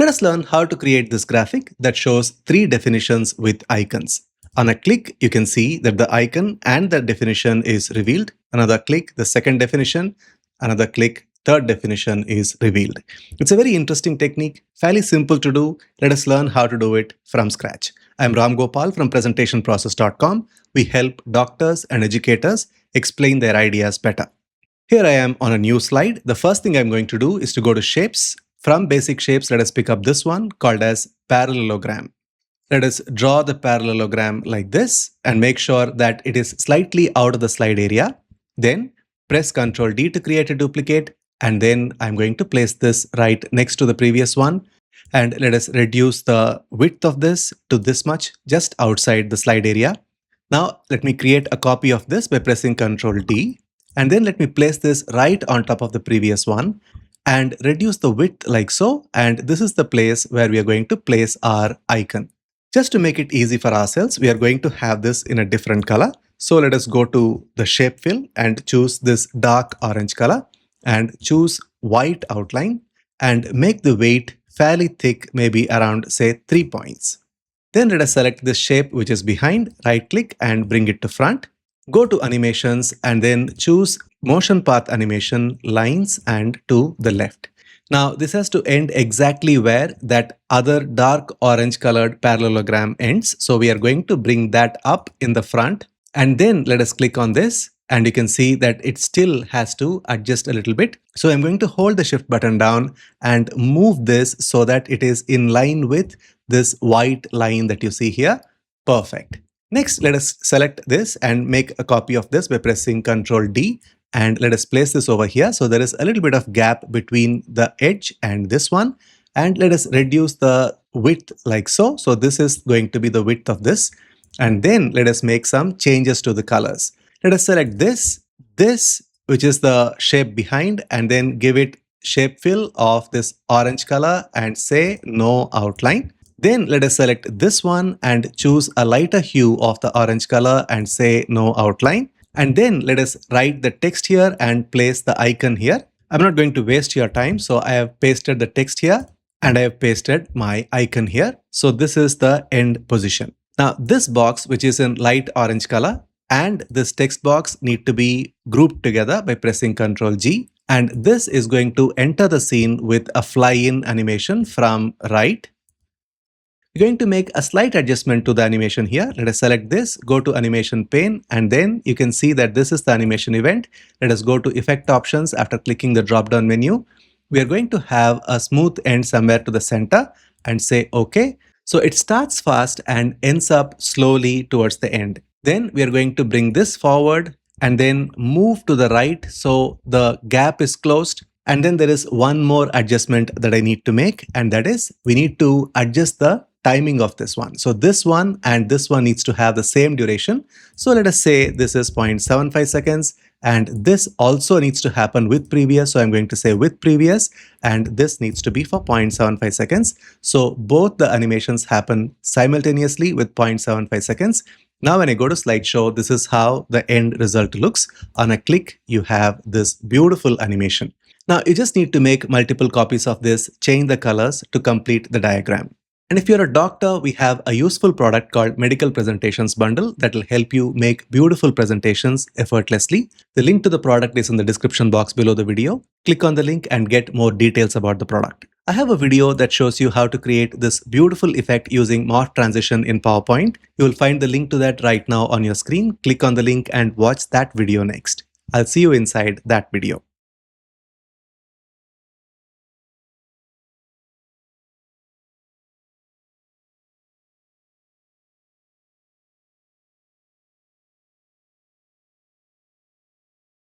Let us learn how to create this graphic that shows three definitions with icons. On a click, you can see that the icon and the definition is revealed. Another click, the second definition. Another click, third definition is revealed. It's a very interesting technique, fairly simple to do. Let us learn how to do it from scratch. I'm Ramgopal from presentationprocess.com. We help doctors and educators explain their ideas better. Here I am on a new slide. The first thing I'm going to do is to go to Shapes. From Basic Shapes, let us pick up this one called as Parallelogram. Let us draw the parallelogram like this and make sure that it is slightly out of the slide area. Then press Ctrl D to create a duplicate, and then I'm going to place this right next to the previous one. And let us reduce the width of this to this much, just outside the slide area. Now let me create a copy of this by pressing Ctrl D, and then let me place this right on top of the previous one and reduce the width like so. And this is the place where we are going to place our icon. Just to make it easy for ourselves, we are going to have this in a different color. So let us go to the shape fill and choose this dark orange color and choose white outline and make the weight fairly thick, maybe around say 3 points. Then let us select this shape which is behind, right click and bring it to front. Go to animations and then choose motion path animation lines and to the left. Now this has to end exactly where that other dark orange colored parallelogram ends. So we are going to bring that up in the front, and then let us click on this and you can see that it still has to adjust a little bit. So I'm going to hold the shift button down and move this so that it is in line with this white line that you see here. Perfect. Next, let us select this and make a copy of this by pressing Ctrl D, and let us place this over here. So there is a little bit of gap between the edge and this one, and let us reduce the width like so. So this is going to be the width of this, and then let us make some changes to the colors. Let us select this which is the shape behind, and then give it shape fill of this orange color and say no outline. Then let us select this one and choose a lighter hue of the orange color and say no outline. And then let us write the text here and place the icon here. I'm not going to waste your time, so I have pasted the text here and I have pasted my icon here. So this is the end position. Now this box, which is in light orange color, and this text box need to be grouped together by pressing Ctrl G. And this is going to enter the scene with a fly-in animation from right. We're going to make a slight adjustment to the animation here. Let us select this, go to animation pane, and then you can see that this is the animation event. Let us go to effect options after clicking the drop down menu. We are going to have a smooth end somewhere to the center and say OK. So it starts fast and ends up slowly towards the end. Then we are going to bring this forward and then move to the right so the gap is closed. And then there is one more adjustment that I need to make, and that is we need to adjust the timing of this one. So this one and this one needs to have the same duration. So let us say this is 0.75 seconds, and this also needs to happen with previous. So I'm going to say with previous, and this needs to be for 0.75 seconds. So both the animations happen simultaneously with 0.75 seconds. Now when I go to slideshow, this is how the end result looks. On a click, you have this beautiful animation. Now you just need to make multiple copies of this, change the colors to complete the diagram. And if you're a doctor, we have a useful product called Medical Presentations Bundle that will help you make beautiful presentations effortlessly. The link to the product is in the description box below the video. Click on the link and get more details about the product. I have a video that shows you how to create this beautiful effect using morph transition in PowerPoint. You will find the link to that right now on your screen. Click on the link and watch that video next. I'll see you inside that video.